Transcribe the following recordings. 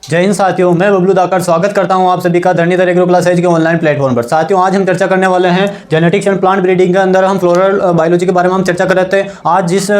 जय हिंद साथियों, मैं बबलू दाकर स्वागत करता हूं आप सभी का धरणीधर एग्रो क्लास एज के ऑनलाइन प्लेटफॉर्म पर। साथियों, आज हम चर्चा करने वाले हैं जेनेटिक्स एंड प्लांट ब्रीडिंग के अंदर हम फ्लोरल बायोलॉजी के बारे में हम चर्चा कर रहे थे। आज जिस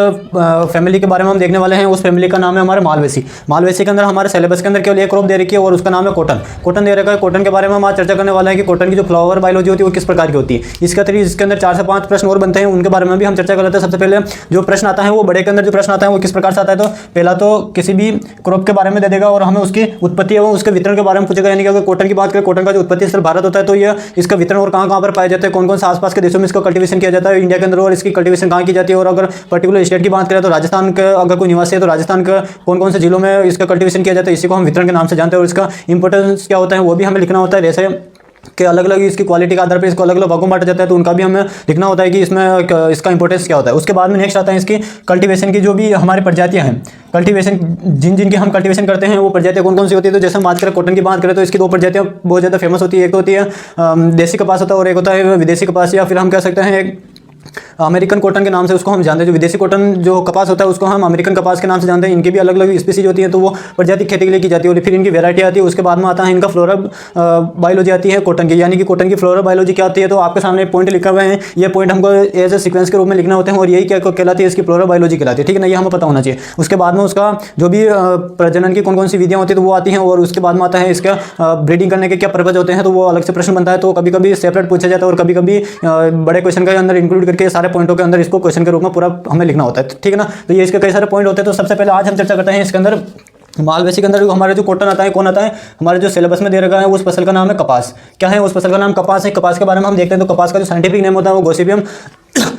फैमिली के बारे में हम देखने वाले हैं उस फैमिली का नाम है हमारे मालवेसी। मालवेसी के अंदर हमारे सिलेबस के अंदर केवल एक क्रॉप दे रखी है और उसका नाम है कॉटन। कॉटन दे रखा है। कॉटन के बारे में हम आज चर्चा करने वाले हैं कि कॉटन की जो फ्लावर बायोलॉजी होती है वो किस प्रकार की होती है। इसके अंदर 4 से 5 प्रश्न और बनते हैं, उनके बारे में भी हम चर्चा कर रहे थे। सबसे पहले जो प्रश्न आता है वो बड़े के अंदर जो प्रश्न आता है वो किस प्रकार से आता है, तो पहला तो किसी भी क्रॉप के बारे में दे देगा और हमें उसकी उत्पत्ति एवं उसके वितरण के बारे में पूछेगा। यानी कि अगर कॉटन की बात करें, कॉटन का जो उत्पत्ति स्थल भारत होता है, तो ये इसका वितरण और कहाँ पर पाया जाता है, कौन कौन से आसपास के देशों में इसका कल्टीवेशन किया जाता है इंडिया के अंदर, और इसकी कल्टीवेशन कहाँ की जाती है। और अगर पर्टिकुलर स्टेट की बात करें तो राजस्थान के अगर कोई निवासी है तो राजस्थान का कौन कौन से जिलों में इसका कल्टीवेशन किया जाता है, इसी को हम वितरण के नाम से जानते हैं। और इसका इंपॉर्टेंस क्या होता है वो भी हमें लिखना होता है। जैसे कि अलग अलग इसकी क्वालिटी के आधार पर इसको अलग अलग भागों में बांटा जाता है, तो उनका भी हमें लिखना होता है कि इसमें इसका इंपॉर्टेंस क्या होता है। उसके बाद में नेक्स्ट आता है इसकी कल्टीवेशन की जो भी हमारी प्रजातियां हैं, कल्टीवेशन जिनकी हम कल्टीवेशन करते हैं वो प्रजातियां कौन कौन सी होती है। तो जैसे हम बात करें कॉटन की बात करें तो इसकी 2 प्रजातियां बहुत ज़्यादा फेमस होती है। एक तो होती है देसी कपास होता है और एक होता है विदेशी कपास, या फिर हम कह सकते हैं अमेरिकन कॉटन के नाम से उसको हम जानते हैं। जो विदेशी कॉटन जो कपास होता है उसको हम अमेरिकन कपास के नाम से जानते हैं। इनकी भी अलग अलग स्पीसीज होती है, तो वो प्रजाति खेती के लिए की जाती है और फिर इनकी वैरायटी आती है। उसके बाद में आता है इनका फ्लोरल बायोलॉजी आती है कॉटन की, यानी कि कॉटन की फ्लोरल बायोलॉजी क्या होती है। तो आपके सामने पॉइंट लिखा हुआ है, ये पॉइंट हमको एज ए सीक्वेंस के रूप में लिखना होते हैं और यही क्या कहलाती है, इसकी फ्लोरल बायोलॉजी कहलाती है। ठीक है ना, ये हमें पता होना चाहिए। उसके बाद में उसका जो भी प्रजनन की कौन कौन सी विधियाँ होती है तो वो आती हैं, और उसके बाद में आता है इसका ब्रीडिंग करने के क्या पर्पज होते हैं, तो वो अलग से प्रश्न बनता है। तो कभी कभी सेपरेट पूछा जाता है और कभी कभी बड़े क्वेश्चन के अंदर इंक्लूड करके सारे पॉइंटों के अंदर इसको क्वेश्चन के रूप में पूरा हमें लिखना होता है। ठीक है ना, तो ये इसके कई सारे पॉइंट होते हैं। तो सबसे पहले आज हम चर्चा करते हैं इसके अंदर मालवेसी के अंदर हमारे जो कॉटन आता है कौन आता है, हमारे जो सिलेबस में दे रखा है उस फसल का नाम है कपास। क्या है उस फसल का नाम? कपास है। कपास के बारे में हम देखते हैं तो कपास का जो साइंटिफिक नेम होता है वो गोसिपियम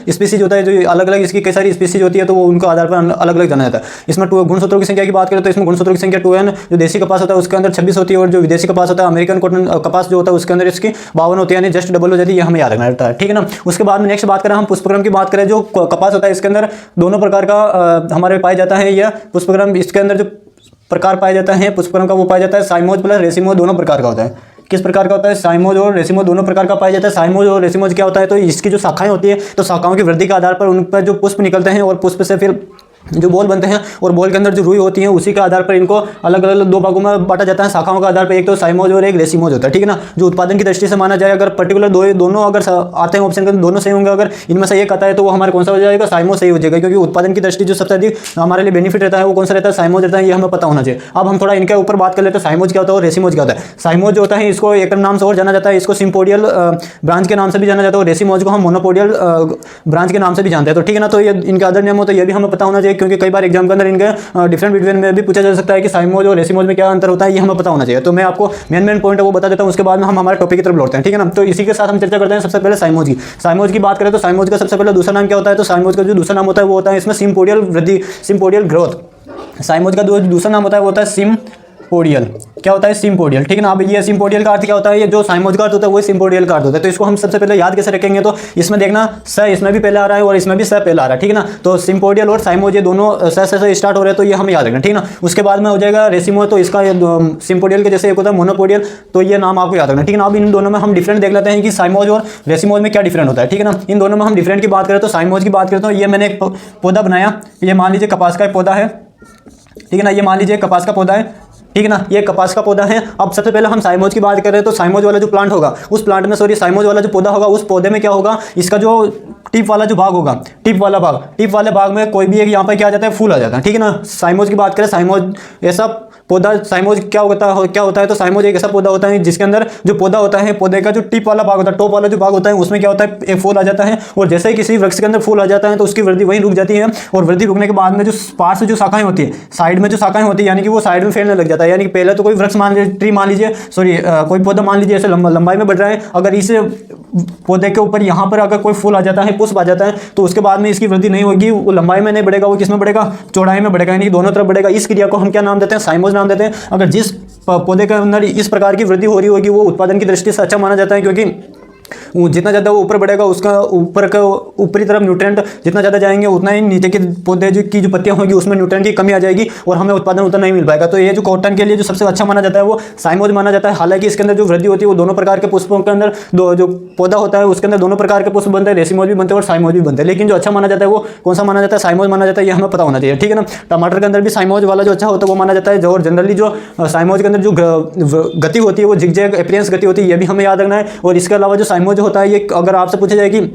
स्पीसीज होता है। जो अलग अलग इसकी कई सारी स्पीसीज होती है तो वो उनके आधार पर अलग अलग जाना जाता है। इसमें गुणसूत्रों की संख्या की बात करें तो इसमें गुणसूत्रों की संख्या 2n, जो देसी कपास होता है उसके अंदर 26 होती है, और जो विदेशी कपास होता है अमेरिकन कॉटन कपास जो होता है उसके अंदर इसकी 52 होती है, यानी जस्ट डबल हो जाती है। ये हमें याद रखना रहता है। ठीक है ना। उसके बाद में नेक्स्ट बात करें हम पुष्पक्रम की बात करें, जो कपास होता है इसके अंदर दोनों प्रकार का हमारे पाया जाता है। यह पुष्पक्रम इसके अंदर जो प्रकार पाया जाता है पुष्पक्रम का वो पाया जाता है साइमोज प्लस रेसिमोज, दोनों प्रकार का होता है। किस प्रकार का होता है? साइमोज और रेसिमोज दोनों प्रकार का पाया जाता है। साइमोज और रेसिमोज क्या होता है, तो इसकी जो शाखाएं होती है तो शाखाओं की वृद्धि के आधार पर उन पर जो पुष्प निकलते हैं और पुष्प से फिर जो बोल बनते हैं और बोल के अंदर जो रुई होती है उसी के आधार पर इनको अलग अलग 2 भागों में बांटा जाता है शाखाओं के आधार पर। एक तो साइमोज और एक रेसिमोज होता है। ठीक है ना। जो उत्पादन की दृष्टि से माना जाए, अगर पर्टिकुलर दोनों अगर आते हैं ऑप्शन के अंदर दोनों सही होंगे, अगर इनमें से एक आता है तो वो हमारे कौन सा हो जाएगा? साइमोज सही हो जाएगा, क्योंकि उत्पादन की दृष्टि जो सबसे अधिक हमारे लिए बेनिफिट रहता है वो कौन सा रहता है? साइमोज रहता है। ये हमें पता होना चाहिए। अब हम थोड़ा इनके ऊपर बात कर लेते हैं साइमोज क्या होता है और रेसिमोज क्या होता है। साइमोज जो होता है इसको एक नाम से और जाना जाता है, इसको सिम्पोडियल ब्रांच के नाम से भी जाना जाता है, और रेसिमोज को हम मोनोपोडियल ब्रांच के नाम से भी जानते हैं। तो ठीक है ना, तो ये इनके अदर नेम होता है, ये भी हमें पता होना चाहिए, क्योंकि कई बार एग्जाम इनके डिफरेंट बिटवीन में भी पूछा जा सकता है कि साइमोज और रेसिमोज में क्या अंतर होता है, ये हमें पता होना चाहिए। तो मैं आपको मेन पॉइंट है वो बता देता हूं, उसके बाद में हम हमारे टॉपिक की तरफ लौटते हैं। ठीक है ना। तो इसी के साथ हम चर्चा करते हैं सबसे पहले साइमोज की बात करें तो साइमोज का सबसे पहले दूसरा नाम क्या होता है, तो साइमोज का जो दूसरा नाम होता है वो होता है इसमें सिम्पोडियल वृद्धि, सिम्पोडियल ग्रोथ। साइमोज का जो दूसरा नाम होता है वो होता है सिम्पोडियल। क्या होता है? सिम्पोडियल। ठीक है ना। अब ये सिम्पोडियल का अर्थ क्या होता है, ये जो साइमोज का अर्थ होता है वो सिम्पोडियल का अर्थ होता है। तो इसको हम सबसे पहले याद कैसे रखेंगे, तो इसमें देखना स इसमें भी पहले आ रहा है और इसमें भी स पहले आ रहा है। ठीक है ना। तो सिम्पोडियल और साइमोज ये दोनों स से स्टार्ट हो रहे हैं, तो ये हमें याद रखना। ठीक है ना। उसके बाद में हो जाएगा रेसिमोज, तो इसका सिम्पोडियल के जैसे एक होता है मोनोपोडियल, तो ये नाम आपको याद रखना। ठीक है ना। अब इन दोनों में हम डिफरेंट देख लेते हैं कि साइमोज और रेसिमोज में क्या डिफरेंट होता है। ठीक है ना। इन दोनों में हम डिफरेंट की बात करें तो साइमोज की बात करते हैं, ये मैंने एक पौधा बनाया, ये मान लीजिए कपास का एक पौधा है। ठीक है ना। ये मान लीजिए कपास का पौधा है। ठीक है ना। ये कपास का पौधा है। अब सबसे पहले हम साइमोज की बात करें तो साइमोज वाला जो प्लांट होगा उस प्लांट में साइमोज वाला जो पौधा होगा उस पौधे में क्या होगा, इसका जो टिप वाला जो भाग होगा, टिप वाले भाग में कोई भी एक यहाँ पर क्या आ जाता है? फूल आ जाता है। ठीक है ना। साइमोज की बात करें, साइमोज ऐसा पौधा, साइमोज क्या होता है तो साइमोज एक ऐसा पौधा होता है जिसके अंदर जो पौधा होता है, पौधे का जो टिप वाला भाग होता है, टॉप वाला जो भाग होता है उसमें क्या होता है? एक फूल आ जाता है, और जैसे ही किसी वृक्ष के अंदर फूल आ जाता है तो उसकी वृद्धि वहीं रुक जाती है, और वृद्धि रुकने के बाद में जो पार्श्व जो शाखाएं होती है, साइड में जो शाखाएं होती है, यानी कि वो साइड में फैलने लग जाता है। यानी कि पहले तो कोई वृक्ष कोई पौधा मान लीजिए ऐसे लंबाई में बढ़ रहा है, अगर इस पौधे के ऊपर यहाँ पर अगर कोई फूल आ जाता है, पुष्प आ जाता है, तो उसके बाद में इसकी वृद्धि नहीं होगी, वो लंबाई में नहीं बढ़ेगा, वो किस में बढ़ेगा? चौड़ाई में बढ़ेगा, यानी कि दोनों तरफ बढ़ेगा। इस क्रिया को हम क्या नाम देते हैं? साइमोज नाम देते हैं। अगर जिस पौधे के अंदर इस प्रकार की वृद्धि हो रही होगी वो उत्पादन की दृष्टि से अच्छा माना जाता है, क्योंकि जितना ज़्यादा वो ऊपर बढ़ेगा उसका ऊपरी तरफ न्यूट्रिएंट जितना ज़्यादा जाएंगे उतना ही नीचे के पौधे की जो पत्तियां होंगी उसमें न्यूट्रिएंट की कमी आ जाएगी और हमें उत्पादन उतना नहीं मिल पाएगा। तो ये जो कॉटन के लिए जो सबसे अच्छा माना जाता है वो साइमोज माना जाता है। हालांकि इसके अंदर जो वृद्धि होती है वो दोनों प्रकार के पुष्पों के अंदर जो पौधा होता है उसके अंदर दोनों प्रकार के पुष्प बनते हैं, रेसिमोज भी बनते हैं और साइमोज भी बनते हैं। लेकिन जो अच्छा माना जाता है वो कौन सा माना जाता है? साइमोज माना जाता है। ये हमें पता होना चाहिए, ठीक है ना। टमाटर के अंदर भी साइमोज वाला जो अच्छा होता है वो माना जाता है। और जनरली जो साइमोज के अंदर जो गति होती है वो झिकझैक अपीयरेंस गति होती है, ये भी हमें याद रखना है। और इसके अलावा जो साइमोज होता है ये अगर आपसे पूछा जाए कि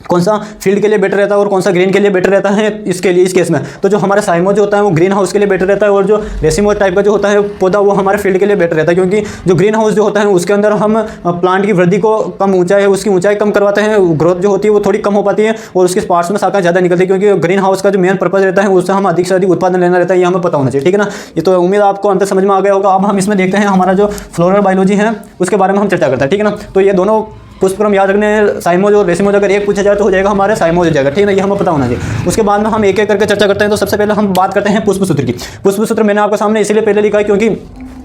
कौन सा फील्ड के लिए बेटर रहता है और कौन सा ग्रीन के लिए बेटर रहता है इसके लिए, इस केस में तो जो हमारा साइमोज होता है वो ग्रीन हाउस के लिए बेटर रहता है और जो रेसिमोज टाइप का जो होता है पौधा वो हमारे फील्ड के लिए बेटर रहता है। क्योंकि जो ग्रीन हाउस जो होता है उसके अंदर हम प्लांट की वृद्धि को कम ऊंचाई है उसकी ऊंचाई कम करवाते हैं, ग्रोथ जो होती है वो थोड़ी कम हो पाती है और उसके पार्ट्स में शाखा ज़्यादा निकलती है। क्योंकि ग्रीन हाउस का जो मेन पर्पज रहता है उससे हम अधिक से अधिक उत्पादन लेना रहता है, ये हमें पता होना चाहिए, ठीक है ना। ये तो उम्मीद आपको अंतर समझ में आ गया होगा। अब हम इसमें देखते हैं हमारा जो फ्लोरल बायोलॉजी है उसके बारे में हम चर्चा करते हैं, ठीक है ना। तो ये दोनों पुष्प हम याद रखने हैं, साइमोज और रेसिमोज। अगर एक पूछा जाए तो हो जाएगा हमारे साइमोज हो जाएगा, ठीक है ना। ये हमें पता होना चाहिए। उसके बाद में हम एक एक करके चर्चा करते हैं। तो सबसे पहले हम बात करते हैं पुष्पसूत्र की। पुष्पसूत्र मैंने आपके सामने इसीलिए पहले लिखा है क्योंकि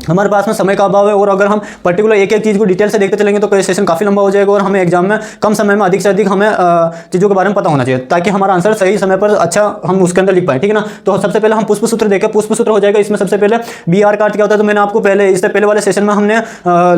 हमारे पास में समय का अभाव है और अगर हम पर्टिकुलर एक एक चीज़ को डिटेल से देखते चलेंगे तो सेशन काफ़ी लंबा हो जाएगा और हमें एग्जाम में कम समय में अधिक से अधिक हमें चीज़ों के बारे में पता होना चाहिए ताकि हमारा आंसर सही समय पर अच्छा हम उसके अंदर लिख पाए, ठीक है ना। तो सबसे पहले हम पुष्पसूत्र देखें। पुष्पसूत्र हो जाएगा इसमें सबसे पहले BR का अर्थ क्या होता है। तो मैंने आपको पहले इससे पहले वाले सेशन में हमने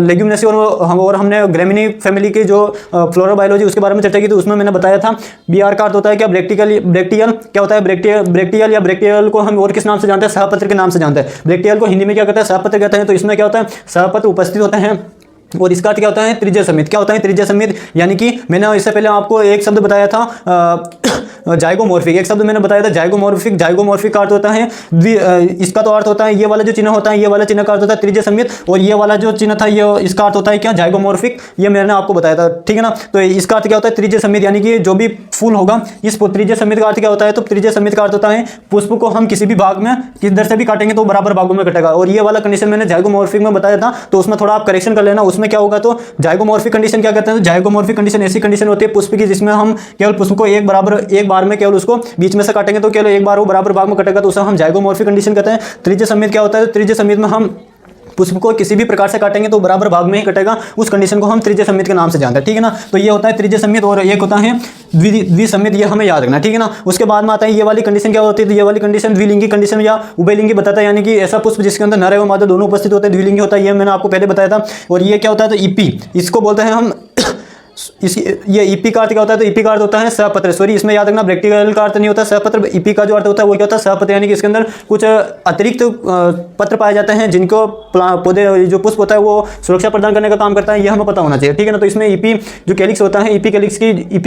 लेग्यूमिनेसी और हमने ग्रेमिनी फैमिली की जो फ्लोरल बायोलॉजी उसके बारे में चर्चा की। तो उसमें मैंने बताया था BR का अर्थ होता है क्या? ब्रैक्टियल क्या होता है? ब्रैक्टियल या ब्रैक्टियल को हम और किस नाम से जानते हैं? सहपत्र के नाम से जानते हैं। ब्रैक्टियल को हिंदी में क्या कहते हैं? सहपत्र कहते हैं। तो इसमें क्या होता है? सहपत्र उपस्थित होते हैं और इसका अर्थ क्या होता है? त्रिज्य समित। क्या होता है त्रिज्य समित? यानी कि मैंने इससे पहले आपको एक शब्द बताया था जाइगोमॉर्फिक, एक शब्द मैंने बताया था जाइगोमॉर्फिक। जाइगोमॉर्फिक का अर्थ होता है इसका तो अर्थ होता है ये वाला जो चिन्ह होता है, ये वाला चिन्ह का अर्थ होता है त्रिज्य समित और ये वाला जो चिन्ह था ये इसका अर्थ होता है क्या? जाइगोमॉर्फिक। ये मैंने आपको बताया था, ठीक है ना। तो इसका अर्थ क्या होता है? त्रिज्य समित, यानी कि जो भी फूल होगा इस त्रिज्य समित का अर्थ क्या होता है? तो त्रिज्य समित का अर्थ होता है पुष्प को हम किसी भी भाग में किधर से भी काटेंगे तो बराबर भागों में कटेगा। और ये वाला कंडीशन मैंने जाइगोमॉर्फिक में बताया था, तो उसमें थोड़ा आप करेक्शन कर लेना। उसमें क्या होगा? तो जाइगोमॉर्फिक कंडीशन क्या कहते हैं? तो जाइगोमॉर्फिक कंडीशन ऐसी कंडीशन होती है पुष्प की जिसमें हम केवल पुष्प को एक बार में केवल उसको बीच में से काटेंगे तो केवल एक बार वो बराबर भाग में कटेगा, तो उसे हम जाइगोमॉर्फिक कंडीशन कहते हैं। त्रिज्य समित क्या होता है? तो त्रिज्य समित में हम पुष्प को किसी भी प्रकार से काटेंगे तो बराबर भाग में ही कटेगा, उस कंडीशन को हम त्रिज्य समित के नाम से जानते हैं, ठीक है ना। तो ये होता है त्रिज्य समित और एक होता है द्विसमित, ये हमें याद रखना, ठीक है ना। उसके बाद में आता है ये वाली कंडीशन क्या होती है? तो ये वाली कंडीशन द्विलिंगी कंडीशन या उभयलिंगी बताता है, यानी कि ऐसा पुष्प जिसके अंदर नर एवं मादा दोनों उपस्थित होते हैं, द्विलिंगी होता है। ये मैंने आपको पहले बताया था। और ये क्या होता है? तो ईपी, इसको बोलते हैं हम ये ईपी का अर्थ क्या होता है? तो ईपी का अर्थ होता है सहपत्र। सॉरी, इसमें याद रखना ब्रैक्टिकल का अर्थ नहीं होता सहपत्र। ईपी का जो अर्थ होता है वो क्या होता है? सहपत्र, यानी कि इसके अंदर कुछ अतिरिक्त पत्र पाए जाते हैं जिनको पौधे जो पुष्प होता है वो सुरक्षा प्रदान करने का काम करता है, ये हमें पता होना चाहिए, ठीक है ना। तो इसमें ईपी जो कैलिक्स होता है, ईपी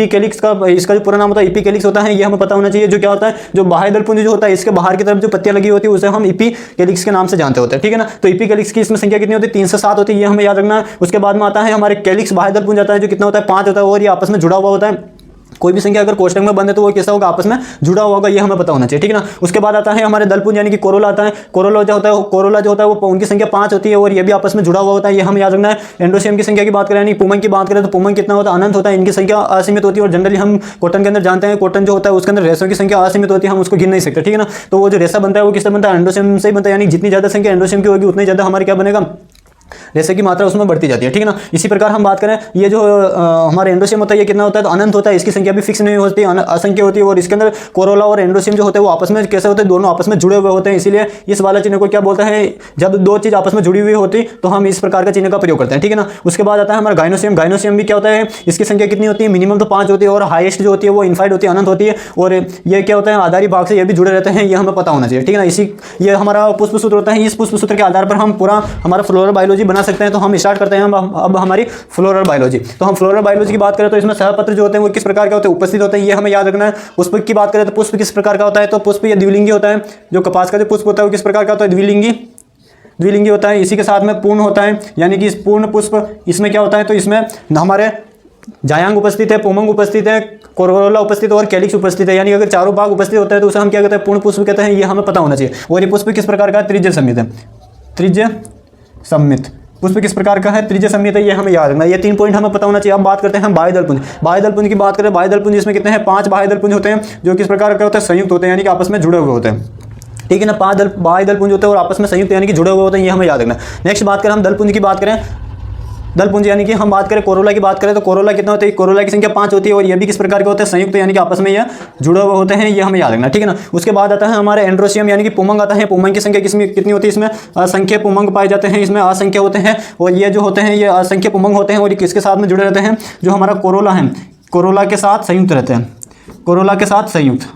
कैलिक्स का इसका जो पूरा नाम होता है ईपी कैलिक्स होता है, ये हमें पता होना चाहिए। जो क्या होता है? जो बाह्य दलपुंज जो होता है इसके बाहर की तरफ जो पत्तियां लगी होती है उसे हम ईपी कैलिक्स के नाम से जानते होते हैं, ठीक है ना। तो ईपी कैलिक्स की इसमें संख्या कितनी होती है? 3 से 7 होती है, ये हमें याद रखना है। उसके बाद में आता है हमारे कैलिक्स बाह्य दलपुंज आता है जो कितना होता है? 5 होता है और ये आपस में जुड़ा हुआ होता है। कोई भी संख्या अगर कोष्टक में बंद है तो वो कैसा होगा? आपस में जुड़ा हुआ होगा, ये हमें पता होना चाहिए, ठीक है ना। उसके बाद आता है हमारे दलपुंज यानी कि कोरोला आता है। कोरोला जो होता है वो उनकी संख्या 5 होती है और ये भी आपस में जुड़ा हुआ होता है, ये हमें याद रखना है। एंडोसियम की संख्या की बात करें यानी पुमंग की बात करें तो पुमंग कितना होता है? अनंत होता है, इनकी संख्या असीमित होती है। और जनरली हम कॉटन के अंदर जानते हैं कॉटन जो होता है उसके अंदर रेशों की संख्या असीमित होती है, हम उसको गिन नहीं सकते, ठीक है ना। तो वो जो रेशा बनता है वो किससे बनता है? एंडोसियम से ही बनता है, यानी जितनी ज़्यादा संख्या एंडोसियम की होगी उतनी ज़्यादा हमारे क्या बनेगा? रेशे की मात्रा उसमें बढ़ती जाती है, ठीक है ना। इसी प्रकार हम बात करें ये जो हमारे एंडोसियम होता है ये कितना होता है? तो अनंत होता है, इसकी संख्या भी फिक्स नहीं होती, असंख्य होती है। और इसके अंदर कोरोला और एंडोसियम जो होते हैं वो आपस में कैसे होते हैं? दोनों आपस में जुड़े हुए होते हैं, इसीलिए इस वाला चिन्ह को क्या बोलते हैं? जब दो चीज़ आपस में जुड़ी हुई होती तो हम इस प्रकार का चिन्ह का प्रयोग करते हैं, ठीक है ना। उसके बाद आता है हमारा गाइनोसियम। गाइनोसियम भी क्या होता है? इसकी संख्या कितनी होती है? मिनिमम तो 5 होती है और हाईएस्ट जो होती है वो इनफाइनाइट होती है, अनंत होती है। और ये क्या होता है? आधारी भाग से ये भी जुड़े रहते हैं, ये हमें पता होना चाहिए, ठीक है ना। इसी ये हमारा पुष्पसूत्र होता है। इस पुष्पसूत्र के आधार पर हम पूरा हमारा फ्लोरल बायोलॉजी बना सकते हैं। तो हम स्टार्ट करते हैं अब हमारी फ्लोरल बायोलॉजी। तो हम फ्लोरल बायोलॉजी की बात करें तो इसमें सहपत्र जो होते हैं वो किस प्रकार के होते हैं? उपस्थित होते हैं, ये हमें याद रखना है। पुष्प की बात करें तो पुष्प किस प्रकार का होता है? तो पुष्प ये द्विलिंगी होता है। जो कपास का जो पुष्प होता है वो किस प्रकार का होता है? द्विलिंगी होता है। इसी के साथ में पूर्ण होता है, यानी कि पूर्ण पुष्प इसमें क्या होता है? तो इसमें हमारे जायांग उपस्थित है, पुमंग उपस्थित है, कोरोला उपस्थित है और कैलिक्स उपस्थित है, यानी अगर चारों भाग उपस्थित होता है तो उसे हम क्या कहते हैं? पूर्ण पुष्प कहते हैं, ये हमें पता होना चाहिए। और ये पुष्प किस प्रकार का? त्रिज्य समित है। त्रिज्य समित पुष्प किस प्रकार का है? त्रिज्य समित है, ये हमें याद रखना है। ये 3 पॉइंट हमें पता होना चाहिए। अब बात करते हैं हम बाह्य दलपुंज। बाह्य दलपुंज की बात करें, बाह्य दलपुंज इसमें कितने हैं? 5 बाह्य दलपुंज होते हैं जो किस प्रकार के होते हैं? संयुक्त होते हैं, यानी कि आपस में जुड़े हुए होते हैं, ठीक है ना। 5 बाह्य दलपुंज होते हैं और आपस में संयुक्त यानी कि जुड़े हुए होते हैं, ये हमें याद रखना है। नेक्स्ट बात करें हम दलपुंज की बात करें। दल पुंज यानी कि हम बात करें कोरोला की बात करें तो कोरोला कितना होता है, कोरोला की संख्या 5 होती है और ये भी किस प्रकार के होते हैं, संयुक्त, यानी कि आपस में ये जुड़े हुए होते हैं, ये हमें याद रखना, ठीक है ना। उसके बाद आता है हमारे एंड्रोसियम यानी कि पुमंग आता है। पुमंग की संख्या किसमें कितनी होती है, इसमें असंख्य पुमंग पाए जाते हैं, इसमें असंख्य होते हैं और ये जो होते हैं ये असंख्य पुमंग होते हैं और ये किसके साथ में जुड़े रहते हैं, जो हमारा कोरोला है, कोरोला के साथ संयुक्त रहते हैं, कोरोला के साथ संयुक्त,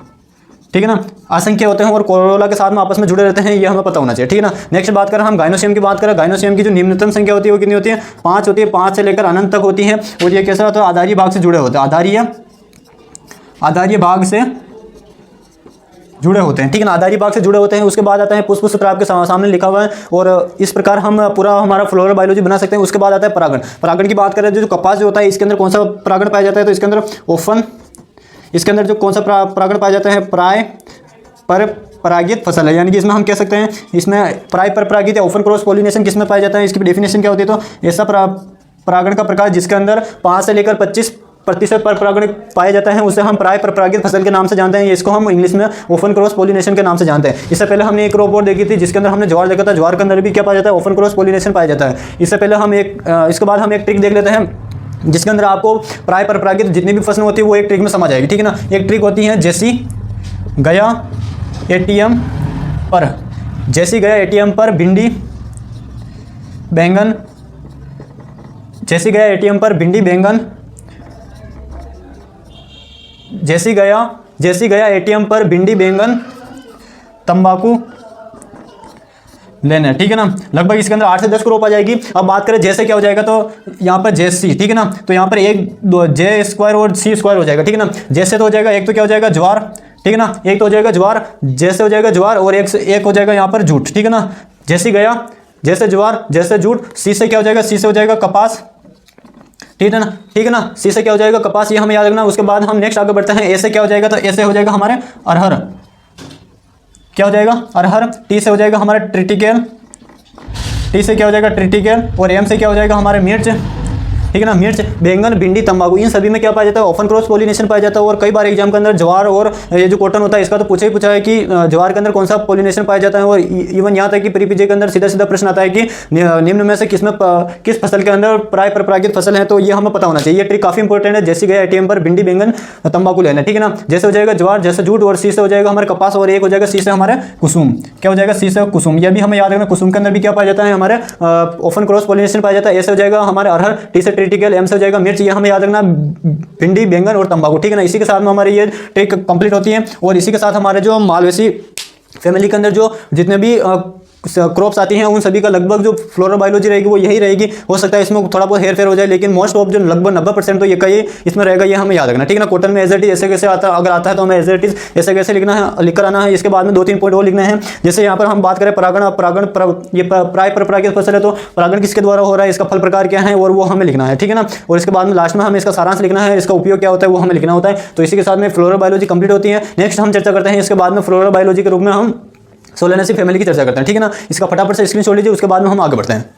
ठीक है ना। असंख्य होते हैं और कोरोला के साथ में आपस में जुड़े रहते हैं, ये हमें पता होना चाहिए, ठीक है ना। नेक्स्ट बात करें हम गाइनोसियम की बात करें। गाइनोसियम की जो निम्नतम संख्या होती है वो कितनी होती है, 5 होती है, 5 से लेकर अनंत तक होती है और ये कैसा होता है, आधारीय भाग से जुड़े होते हैं, आधारीय भाग से जुड़े होते हैं, ठीक है ना, आधारीय भाग से जुड़े होते हैं। उसके बाद आता है पुष्प सूत्र, आपके सामने लिखा हुआ है और इस प्रकार हम पूरा हमारा फ्लोरल बायोलॉजी बना सकते हैं। उसके बाद आता है परागण। परागण की बात करें जो कपास जो होता है इसके अंदर कौन सा परागण पाया जाता है, तो इसके अंदर ओफन, इसके अंदर जो कौन सा परागण पाया जाता है, प्राय पर परागित फसल है, यानी कि इसमें हम कह सकते हैं इसमें प्राय पर परागित या ओपन क्रॉस पॉलिनेशन किसमें पाया जाता है, इसकी डेफिनेशन क्या होती है, तो ऐसा परागण का प्रकार जिसके अंदर 5 से लेकर 25% पर परागण पाया जाता है उसे हम प्राय पर परागित फसल के नाम से जानते हैं। इसको हम इंग्लिश में ओपन क्रॉस पॉलिनेशन के नाम से जानते हैं। इससे पहले हमने एक क्रॉप और देखी थी जिसके अंदर हमने ज्वार देखा था, ज्वार के अंदर भी क्या पाया जाता है, ओपन क्रॉस पॉलिनेशन पाया जाता है। इससे पहले हम इसके बाद हम एक ट्रिक देख लेते हैं जिसके अंदर आपको प्राय पर परागित जितनी भी फसलें होती है वो एक ट्रिक में समझ आएगी, ठीक है ना। एक ट्रिक होती है जैसी गया एटीएम पर, जैसी गया एटीएम पर भिंडी बैंगन, जैसी गया एटीएम पर भिंडी बैंगन, जैसी गया एटीएम पर भिंडी बैंगन तंबाकू लेना, ठीक है ना। लगभग इसके अंदर 8 से 10 क्रॉप आ जाएगी। अब बात करें जैसे क्या हो जाएगा, तो यहाँ पर जैसी, ठीक है ना, तो यहाँ पर जे स्क्वायर और सी स्क्वायर हो जाएगा, ठीक है ना। जैसे तो हो जाएगा, एक तो क्या हो जाएगा ज्वार, ठीक है ना, एक तो हो जाएगा ज्वार, जैसे हो जाएगा ज्वार और एक हो जाएगा यहाँ पर जूट, ठीक है ना। जैसी गया, जैसे ज्वार, जैसे जूट, सी से क्या हो जाएगा, सी से हो जाएगा कपास, ठीक है ना, ठीक है ना, सी से क्या हो जाएगा कपास, ये हमें याद रखना। उसके बाद हम नेक्स्ट आगे बढ़ते हैं, ए से क्या हो जाएगा, तो ए से हो जाएगा हमारे अरहर, क्या हो जाएगा अरहर। टी से हो जाएगा हमारा ट्रिटिकेल, टी से क्या हो जाएगा ट्रिटिकेल और एम से क्या हो जाएगा हमारे मिर्च, ठीक है ना, मिर्च, बैंगन, भिंडी, तंबाकू, इन सभी में क्या पाया जाता है, ओपन क्रॉस पॉलिनेशन पाया जाता है। और कई बार एग्जाम के अंदर ज्वार और ये जो कॉटन होता है इसका तो पूछा है कि ज्वार के अंदर कौन सा पॉलिनेशन पाया जाता है। और इवन यहाँ तक कि प्रीपीजे के अंदर सीधा प्रश्न आता है कि निम्न में से किस फसल के अंदर प्राय पर परागित फसल है, तो ये हमें पता होना चाहिए। ये ट्रिक काफी इंपॉर्टेंट है। जैसे गया एटीएम पर भिंडी, बैंगन, तंबाकू लेना, ठीक है ना। जैसे हो जाएगा ज्वार, जैसे जूट और सी से हो जाएगा हमारे कपास और एक हो जाएगा सी से हमारे कुसुम, क्या हो जाएगा सी से कुसुम, यह भी हमें याद रखना। कुसुम के अंदर भी क्या पाया जाता है हमारे ओपन क्रॉस पॉलिनेशन पाया जाता है। ऐसे हो जाएगा हमारे अरहर, टी से ट्रिटिकल, एम से हो जाएगा मिर्च, ये हमें याद रखना, भिंडी, बैंगन और तंबाकू, ठीक है ना। इसी के साथ में हमारी ये ट्रिक कंप्लीट होती है और इसी के साथ हमारे जो मालवेसी फैमिली के अंदर जो जितने भी क्रॉप्स आती हैं उन सभी का लगभग जो फ्लोरल बायोलॉजी रहेगी वो यही रहेगी। हो सकता है इसमें थोड़ा बहुत हेर फेर हो जाए, लेकिन मोस्ट ऑफ जो लगभग 90% तो ये का ये इसमें रहेगा, ये हमें याद रखना, ठीक है ना। कॉटन में एज इट इज ऐसे कैसे आता है, अगर आता है तो हमें एज इट इज ऐसे कैसे लिखना है, लिख कर आना है। इसके बाद में 2-3 पॉइंट और लिखने हैं। जैसे यहाँ पर हम बात करें परागण, ये प्राय पर परागित फसल है, तो परागण किसके द्वारा हो रहा है, इसका फल प्रकार क्या है और वो हमें लिखना है, ठीक है ना। और इसके बाद में लास्ट में हमें इसका सारांश लिखना है, इसका उपयोग क्या होता है वो हमें लिखना होता है। तो इसी के साथ में फ्लोरल बायोलॉजी कंप्लीट होती है। नेक्स्ट हम चर्चा करते हैं इसके बाद में फ्लोरल बायोलॉजी के रूप में हम सोलेनेसी फैमिली की चर्चा करते हैं, ठीक है ना। इसका फटाफट से स्क्रीनशॉट लीजिए, उसके बाद में हम आगे बढ़ते हैं।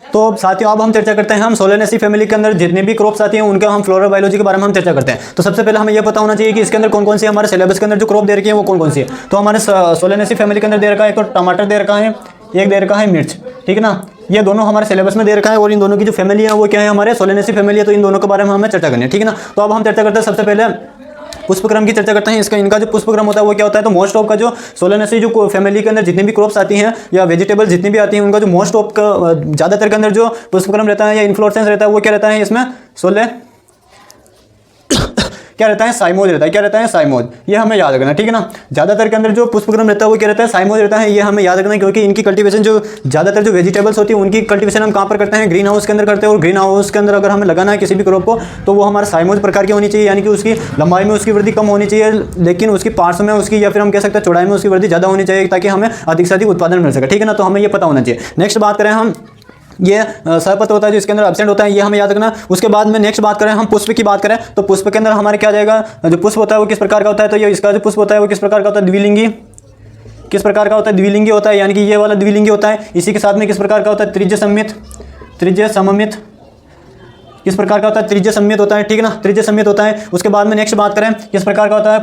तो साथियों अब हम चर्चा करते हैं हम सोलेनेसी फैमिली के अंदर जितने भी क्रॉप्स आती हैं उनका हम फ्लोरल बायोलॉजी के बारे में हम चर्चा करते हैं। तो सबसे पहले हमें यह पता होना चाहिए कि इसके अंदर कौन कौन सी हमारे सिलेबस के अंदर जो क्रॉप दे रखी है वो कौन कौन सी है। तो हमारे सोलेनेसी फैमिली के अंदर दे रखा है, एक तो टमाटर दे रखा है, एक दे रखा है मिर्च, ठीक है ना। ये दोनों हमारे सिलेबस में दे रखा है और इन दोनों की जो फैमिली है वो क्या है, हमारे सोलेनेसी फैमिली है। तो इन दोनों के बारे में हमें चर्चा करनी है, ठीक है ना। तो अब हम चर्चा करते हैं सबसे पहले पुष्पक्रम की चर्चा करते हैं। इनका जो पुष्पक्रम होता है वो क्या होता है, तो मोस्ट ऑफ का जो सोलेनेसी जो फैमिली के अंदर जितनी भी क्रॉप्स आती हैं या वेजिटेबल जितनी भी आती हैं उनका जो मोस्ट ऑफ का ज़्यादातर के अंदर जो पुष्पक्रम रहता है या इन्फ्लोरेसेंस रहता है वो क्या रहता है, इसमें क्या रहता है, साइमोज रहता है। क्या रहता है, साइमोज, ये हमें याद रखना, ठीक है ना। ज़्यादातर के अंदर जो पुष्पक्रम रहता है वो क्या रहता है, साइमोज रहता है, ये हमें याद रखना, क्योंकि इनकी कल्टीवेशन जो ज़्यादातर जो वेजिटेबल्स होती है उनकी कल्टीवेशन हम कहाँ पर करते हैं, ग्रीन हाउस के अंदर करते हैं। और ग्रीन हाउस के अंदर अगर हमें लगाना है किसी भी क्रॉप को तो वो हमारा साइमोज प्रकार की होनी चाहिए, यानी कि उसकी लंबाई में उसकी वृद्धि कम होनी चाहिए लेकिन उसकी पार्ट्स में उसकी या फिर हम कह सकते हैं चौड़ाई में उसकी वृद्धि ज़्यादा होनी चाहिए ताकि हमें अधिक से अधिक उत्पादन मिल सके, ठीक है ना। तो हमें ये पता होना चाहिए। नेक्स्ट बात करें हम, ये सहपत्र होता है जो इसके अंदर एब्सेंट होता है, ये हमें याद रखना। उसके बाद में नेक्स्ट बात करें हम पुष्प की बात करें, तो पुष्प के अंदर हमारे क्या जाएगा, जो पुष्प होता है वो किस प्रकार का होता है, तो ये इसका जो पुष्प होता है वो किस प्रकार का होता है, द्विलिंगी, किस प्रकार का होता है, द्विलिंगी होता है, यानी कि ये वाला द्विलिंगी होता है। इसी के साथ में किस प्रकार का होता है, त्रिज्य सममित, किस प्रकार का होता है, त्रिज्य सममित होता है, ठीक है ना, त्रिज्य सममित होता है। उसके बाद में नेक्स्ट बात करें किस प्रकार का होता है,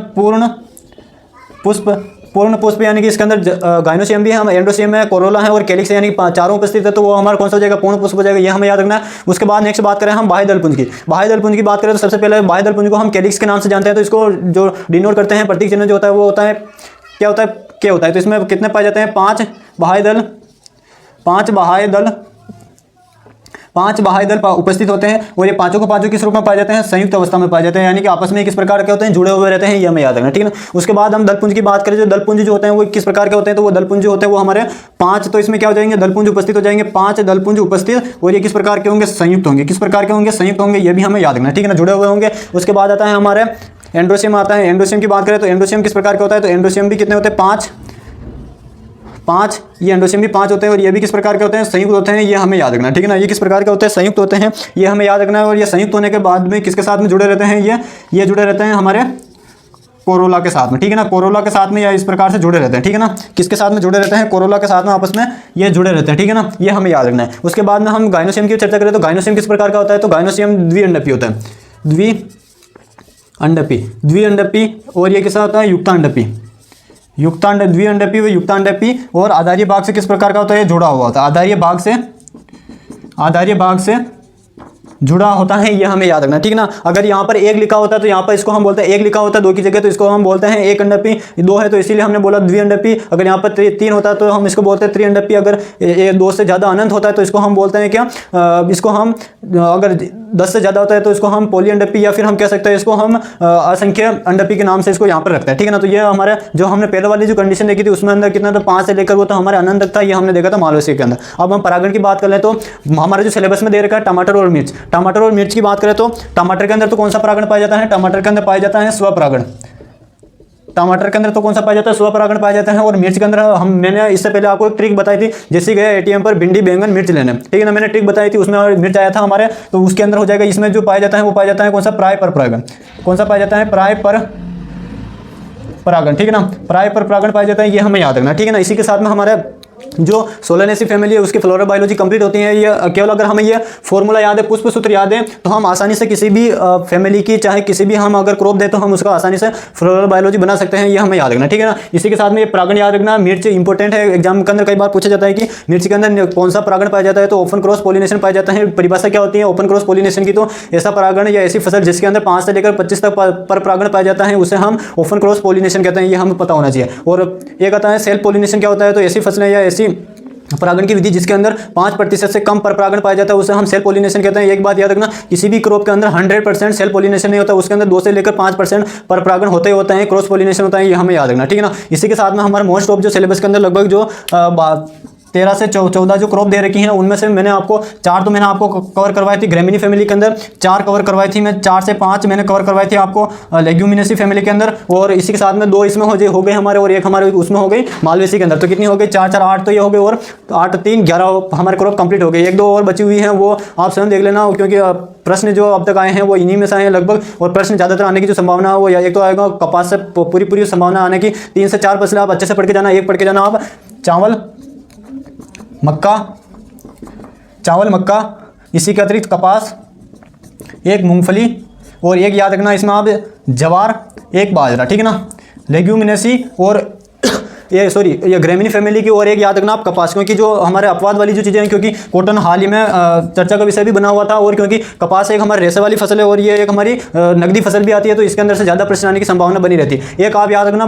पूर्ण पुष्प यानी कि इसके अंदर गाइनोसियम भी है, एंडोसियम है, कोरोला है और कैलिक्स यानी कि चारों उपस्थित है, तो वो हमारा कौन सा हो जाएगा, पूर्ण पुष्प हो जाएगा, ये हमें याद रखना है। उसके बाद नेक्स्ट बात करें हम बाह्य दलपुंज की। बाह्य दलपुंज की बात करें तो सबसे पहले बाह्य दलपुंज को हम कैलिक्स के नाम से जानते हैं, तो इसको जो डिनोट करते हैं प्रतीक चिन्ह जो होता है वो होता है क्या होता है, क्या होता है। तो इसमें कितने पाए जाते हैं, 5 बाह्य दल, 5 बाह्य दल उपस्थित होते हैं और ये पांचों को पांचों किस रूप में पाए जाते हैं, संयुक्त अवस्था में पाए जाते हैं, यानी कि आपस में किस प्रकार के होते हैं, जुड़े हुए रहते हैं, ये हमें याद रखना, ठीक है ना। उसके बाद हम दलपुंज की बात करें, जो दलपुंज जो होते हैं वो किस प्रकार के होते हैं, तो वो दलपुंज जो होते हैं वो हमारे 5, तो इसमें क्या हो जाएंगे, दलपुंज उपस्थित हो जाएंगे, 5 दलपुंज उपस्थित, और ये किस प्रकार के होंगे, संयुक्त होंगे, किस प्रकार के होंगे, संयुक्त होंगे, ये भी हमें याद रखना, ठीक है ना, जुड़े हुए होंगे। उसके बाद आता है हमारे एंड्रोसियम आता है। एंड्रोसियम की बात करें तो एंड्रोसियम किस प्रकार का होता है, तो एंड्रोसियम भी कितने होते हैं, 5, ये एंडोसियम भी 5 होते हैं और ये भी किस प्रकार के होते हैं, संयुक्त होते हैं, ये हमें याद रखना है, ठीक है ना। ये किस प्रकार के होते हैं, संयुक्त होते हैं, ये हमें याद रखना है। और ये संयुक्त होने के बाद में किसके साथ में जुड़े रहते हैं, ये जुड़े रहते हैं हमारे कोरोला के साथ में, ठीक है ना, कोरोला के साथ में या इस प्रकार से जुड़े रहते हैं, ठीक है ना, किसके साथ में जुड़े रहते हैं, कोरोला के साथ में आपस में ये जुड़े रहते हैं, ठीक है ना, ये हमें याद रखना है। उसके बाद में हम गाइनोसियम की चर्चा करें तो गाइनोसियम किस प्रकार का होता है, तो गाइनोसियम द्विअंडपी होता है, द्विअंडपी, और ये किसका होता है, युक्तांडपी, द्विअंडपी व युक्तांडपी, और आधारीय भाग से किस प्रकार का होता है, जुड़ा हुआ होता है, आधारीय भाग से जुड़ा होता है, ये हमें याद रखना, ठीक है ना। अगर यहाँ पर 1 लिखा होता है तो यहाँ पर इसको हम बोलते हैं 1 लिखा होता है 2 की जगह, तो इसको हम बोलते हैं एक अंडपी, 2 है तो इसीलिए हमने बोला द्विअंडपी। अगर यहाँ पर 3 होता है तो हम इसको बोलते हैं त्रिअंडपी। अगर 2 से ज़्यादा अनंत होता है तो इसको हम बोलते हैं क्या, इसको हम अगर 10 से ज़्यादा होता है तो इसको हम पॉलीअंडपी, या फिर हम कह सकते हैं इसको हम असंख्य अंडपी के नाम से इसको यहाँ पर रखते हैं, ठीक है ना। तो ये हमारे जो हमने पहले वाली जो कंडीशन देखी थी उसमें अंदर कितना था, 5 से लेकर वो तो हमारे अनंत तक था, ये हमने देखा था मालवेसी के अंदर। अब हम परागण की बात कर लें तो हमारे जो सिलेबस में दे रखा है टमाटर और मिर्च की बात करें तो टमाटर के अंदर तो कौन सा परागण पाया जाता है, टमाटर के अंदर पाया जाता है स्वपरागण। टमाटर के अंदर तो कौन सा पाया जाता है, स्वपरागण पाया जाता है। और मिर्च के अंदर मैंने इससे पहले आपको एक ट्रिक बताई थी, जैसे गया एटीएम पर भिंडी बैंगन मिर्च लेने, ठीक है ना, मैंने ट्रिक बताई थी, उसमें मिर्च आया था हमारे, तो उसके अंदर हो जाएगा। इसमें जो पाया जाता है वो पाया जाता है कौन सा, प्राय पर परागण। कौन सा पाया जाता है, प्राय पर परागण, ठीक है ना, प्राय पर परागण पाया जाता है, ये हमें याद रखना, ठीक है ना। इसी के साथ में हमारे जो सोलेनेसी फैमिली है उसकी फ्लोरा बायोलॉजी कंप्लीट होती है। ये केवल अगर हमें ये फॉर्मूला याद है, पुष्प सूत्र याद है, तो हम आसानी से किसी भी फैमिली की, चाहे किसी भी हम अगर क्रॉप दे तो हम उसका आसानी से फ्लोरा बायोलॉजी बना सकते हैं, ये हमें याद रखना, ठीक है ना। इसी के साथ में ये परागण याद रखना। मिर्च इंपॉर्टेंट है, एग्जाम के अंदर कई बार पूछा जाता है कि मिर्च के अंदर कौन सा परागण पाया जाता है, तो ओपन क्रॉस पॉलिनेशन पाया जाता है। परिभाषा क्या होती है ओपन क्रॉस पॉलिनेशन की, तो ऐसा परागण या ऐसी फसल जिसके अंदर 5 से लेकर 25 तक पर परागण पाया जाता है उसे हम ओपन क्रॉस पॉलिनेशन कहते हैं, ये हमें पता होना चाहिए। और एक आता है सेल्फ पॉलिनेशन क्या होता है, तो ऐसी फसलें या ऐसी परागण की विधि जिसके अंदर 5% से कम पर परागण पाया जाता है उसे हम सेल्फ पॉलिनेशन कहते हैं। एक बात याद रखना, किसी भी क्रॉप के अंदर 100% सेल्फ पॉलिनेशन नहीं होता, उसके अंदर 2 से लेकर 5% पर परागण होते हैं, क्रॉस पॉलिनेशन होता है, ये हमें याद रखना, ठीक है ना। इसी के साथ में हमारे मोस्ट ऑफ जो सिलेबस के अंदर लगभग जो 13 से 14 जो क्रॉप दे रखी हैं उनमें से मैंने आपको 4 तो मैंने आपको कवर करवाई थी ग्रेमिनी फैमिली के अंदर, 4 कवर करवाई थी मैं, 4 से 5 मैंने कवर करवाई थी आपको लेग्यूमिनेसी फैमिली के अंदर, और इसी के साथ में 2 इसमें हो गए हमारे, और 1 हमारे उसमें हो गई मालवेसी के अंदर। तो कितनी हो गई, 4 4 8 तो ये हो गए, और 8 3 11 हमारे क्रॉप कंप्लीट हो गई। 1-2 और बची हुई हैं वो आप स्वयं देख लेना, क्योंकि प्रश्न जो अब तक आए हैं वो इन्हीं में से आए हैं लगभग, और प्रश्न ज़्यादातर आने की जो संभावना है वो एक तो आएगा कपास से पूरी संभावना आने की, 3 से 4 फसलें आप अच्छे से पढ़ के जाना। एक पढ़ के जाना आप चावल मक्का, इसी के अतिरिक्त कपास, एक मूंगफली, और एक याद रखना इसमें आप जवार, एक बाजरा, ठीक है ना, लेग्यूमिनेसी और ये ग्रेमिनी फैमिली की, और एक याद रखना आप कपास, क्योंकि जो हमारे अपवाद वाली जो चीज़ें हैं, क्योंकि कॉटन हाल ही में चर्चा का विषय भी बना हुआ था, और क्योंकि कपास एक हमारे रेशे वाली फसल है और ये एक हमारी नकदी फसल भी आती है, तो इसके अंदर से ज़्यादा प्रश्न आने की संभावना बनी रहती है। एक आप याद रखना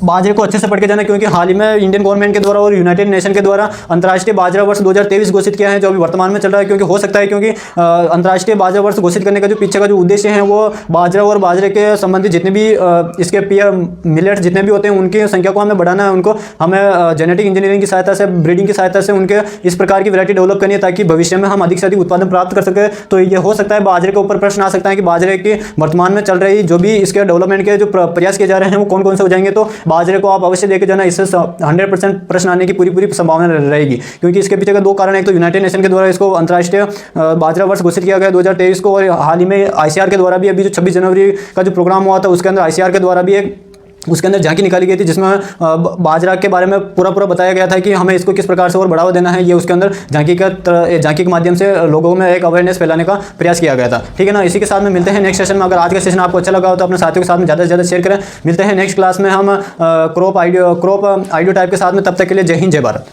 बाजरे को अच्छे से पढ़ के जाना, क्योंकि हाल ही में इंडियन गवर्नमेंट के द्वारा और यूनाइटेड नेशन के द्वारा अंतर्राष्ट्रीय बाजरा वर्ष 2023 घोषित किया है, जो अभी वर्तमान में चल रहा है। क्योंकि हो सकता है क्योंकि अंतर्राष्ट्रीय बाजरा वर्ष घोषित करने का जो पीछे का जो उद्देश्य है वो बाजरा और बाजरे के संबंधित जितने भी इसके पीयर मिलेट्स जितने भी होते हैं उनकी संख्या को हमें बढ़ाना है, उनको हमें जेनेटिक इंजीनियरिंग की सहायता से, ब्रीडिंग की सहायता से उनके इस प्रकार की वैरायटी डेवलप करनी है, ताकि भविष्य में हम अधिक से अधिक उत्पादन प्राप्त कर सकें। तो ये हो सकता है बाजरे के ऊपर प्रश्न आ सकता है कि बाजरे की वर्तमान में चल रही जो भी इसके डेवलपमेंट के जो प्रयास किए जा रहे हैं वो कौन कौन से हो जाएंगे। तो बाजरे को आप अवश्य लेके जाना, इससे 100% प्रश्न आने की पूरी संभावना रहेगी, क्योंकि इसके पीछे का 2 कारण है। एक तो यूनाइटेड नेशन के द्वारा इसको अंतर्राष्ट्रीय बाजरा वर्ष घोषित किया गया 2023 को, और हाल ही में ICAR के द्वारा भी अभी जो 26 जनवरी का जो प्रोग्राम हुआ था उसके अंदर ICAR के द्वारा भी एक उसके अंदर झांकी निकाली गई थी जिसमें बाजरा के बारे में पूरा बताया गया था कि हमें इसको किस प्रकार से और बढ़ावा देना है। ये उसके अंदर झांकी के माध्यम से लोगों में एक अवेयरनेस फैलाने का प्रयास किया गया था। ठीक है ना, इसी के साथ में मिलते हैं नेक्स्ट सेशन में। अगर आज का सेशन आपको अच्छा लगा हो तो अपने साथियों के साथ में ज़्यादा से ज़्यादा शेयर करें। मिलते हैं नेक्स्ट क्लास में हम क्रॉप आइडियो टाइप के साथ में। तब तक के लिए जय हिंद, जय भारत।